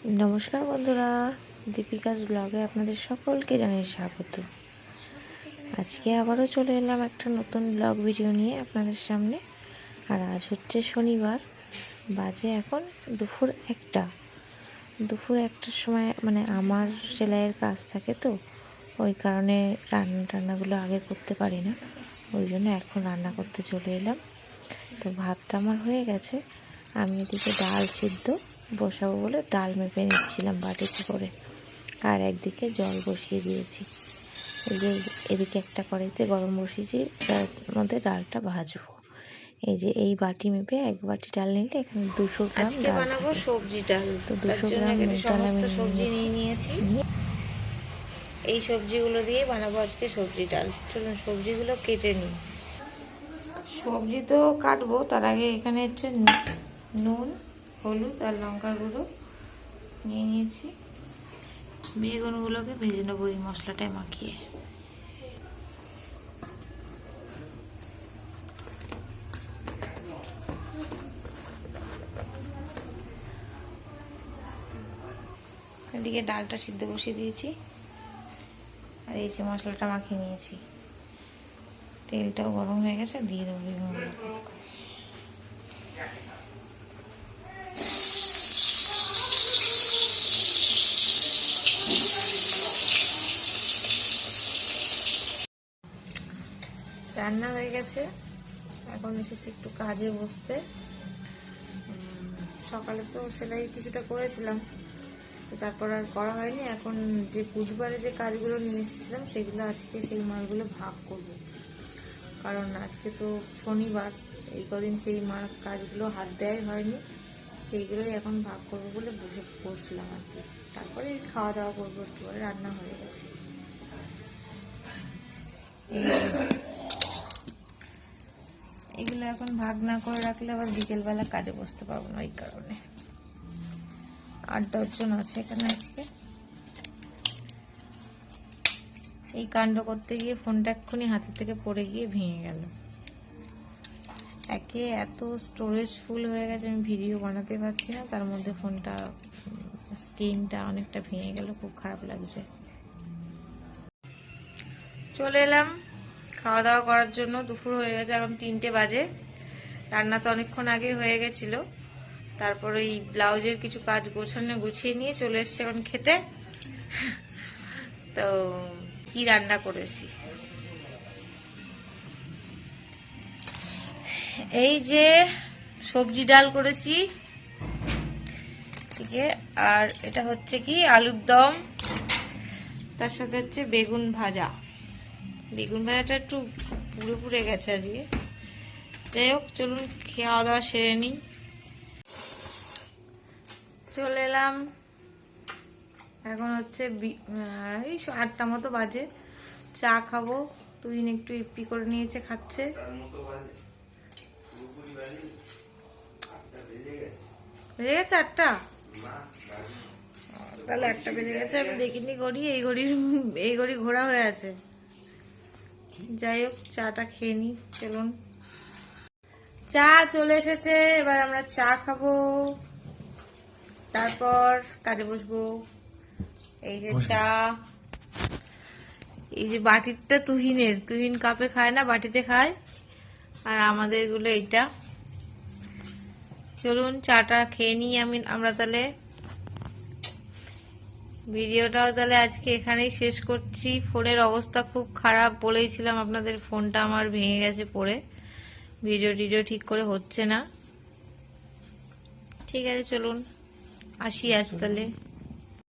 নমস্কার বন্ধুরা, দীপিকাস ব্লগে আপনাদের সকলকে জানাই স্বাগত। আজকে আবারও চলে এলাম একটা নতুন ব্লগ ভিডিও নিয়ে আপনাদের সামনে। আর আজ হচ্ছে শনিবার, বাজে এখন দুপুর একটার সময়। মানে আমার সেলাইয়ের কাজ থাকে তো, ওই কারণে রান্নাগুলো আগে করতে পারি না, ওই জন্য এখন রান্না করতে চলে এলাম। তো ভাতটা আমার হয়ে গেছে, আমি এদিকে ডাল সিদ্ধ বসাবো বলে ডাল মেপে নিচ্ছিলাম বাটিতে করে, আর একদিকে জল বসিয়ে দিয়েছি। এই যে এদিকে একটা কড়াইতে গরম বসিয়েছি, তার মধ্যে ডালটা ভাজবো। এই যে এই বাটি মেপে এক বাটি ডাল নিলে এখানে 200 গ্রাম আজকে ডাল বানাবো থাকে। সবজি ডাল, তো তার 200 জন্য গ্রাম এখানে ডাল সমস্ত আমি সবজি নিয়েছি। এই সবজিগুলো দিয়ে বানাবো আজকে সবজি ডাল। চলুন সবজিগুলো কেটে নিই। সবজি তো কাটবো, তার আগে এখানে হচ্ছে নুন, হলুদ আর লঙ্কা গুঁড়ো নিয়ে নিয়েছি। বেগুনগুলোকে ভেজে নেবো এই মশলাটায় মাখিয়ে। এদিকে ডালটা সিদ্ধ বসিয়ে দিয়েছি, আর এই যে মশলাটা মাখিয়ে নিয়েছি। তেলটাও গরম হয়ে গেছে, দিয়ে দেবো বেগুনগুলো। রান্না হয়ে গেছে, এখন এসেছি একটু কাজে বসতে। সকালে তো সেলাই কিছুটা করেছিলাম, তারপর আর করা হয়নি। এখন যে বুধবারে যে কাজগুলো নিয়ে এসেছিলাম সেগুলো আজকে সেই মালগুলো ভাগ করব, কারণ আজকে তো শনিবার, এই কদিন সেই মাল কাজগুলো হাত দেওয়াই হয়নি, সেইগুলোই এখন ভাগ করবো বলে বসলাম আর কি। তারপরে খাওয়া দাওয়া করবো, একটু পরে রান্না হয়ে গেছে। এগুলো এখন ভাগ না করে রাখলে আবার বিকেলবেলা কাজে বসতে পারবো না, ওই কারণে। 8-10 জন আছে এখানে আজকে। এই কাণ্ড করতে গিয়ে ফোনটা এক্ষুনি হাতের থেকে পড়ে গিয়ে ভেঙে গেল। একে এত স্টোরেজ ফুল হয়ে গেছে, আমি ভিডিও বানাতে পারছি না, তার মধ্যে ফোনটা স্ক্রিনটা অনেকটা ভেঙে গেল, খুব খারাপ লাগছে। চলে এলাম খাওয়া দাওয়া করার জন্য। দুপুর হয়ে গেছে, এখন 3টে বাজে। রান্না তো অনেকক্ষণ আগে হয়ে গেছিল। তারপর এই ব্লাউজের কিছু কাজ গুছিয়ে নিয়ে চলে এসছে এখন খেতে। তো কি রান্না করেছি, এই যে সবজি ডাল করেছি, ঠিক আছে। আর এটা হচ্ছে কি আলুর দম, তার সাথে হচ্ছে বেগুন ভাজা। বেগুন ভাজাটা একটু পুড়ে পুড়ে গেছে আজকে। যাই হোক, চলুন খাওয়া দাওয়া সেরে নিই। চলে এলাম, এখন হচ্ছে এই 8টা মতো বাজে। চা খাবো, তুহিন একটু ইপি করে নিয়েছে, খাচ্ছে। বেজে গেছে 8টা? তাহলে 1টা বেজে গেছে, আমি দেখিনি ঘড়ি। এই ঘড়ি ঘোরা হয়ে আছে। যাই হোক, চাটা খেয়ে নি। চলুন, চা চলে এসেছে, এবার আমরা চা খাবো, তারপর কাজে বসবো। এই যে চা, এই যে বাটিটা তুহিন কাপে খায় না, বাটিতে খায়, আর আমাদের গুলো এইটা। চলুন চাটা খেয়ে নিই আমরা। তাহলে ভিডিওটাও তাহলে আজকে এখানেই শেষ করছি। ফোনের অবস্থা খুব খারাপ, বলেইছিলাম আপনাদের, ফোনটা আমার ভেঙে গেছে পড়ে, ভিডিও ঠিক করে হচ্ছে না। ঠিক আছে, চলুন আসি আজ তাহলে।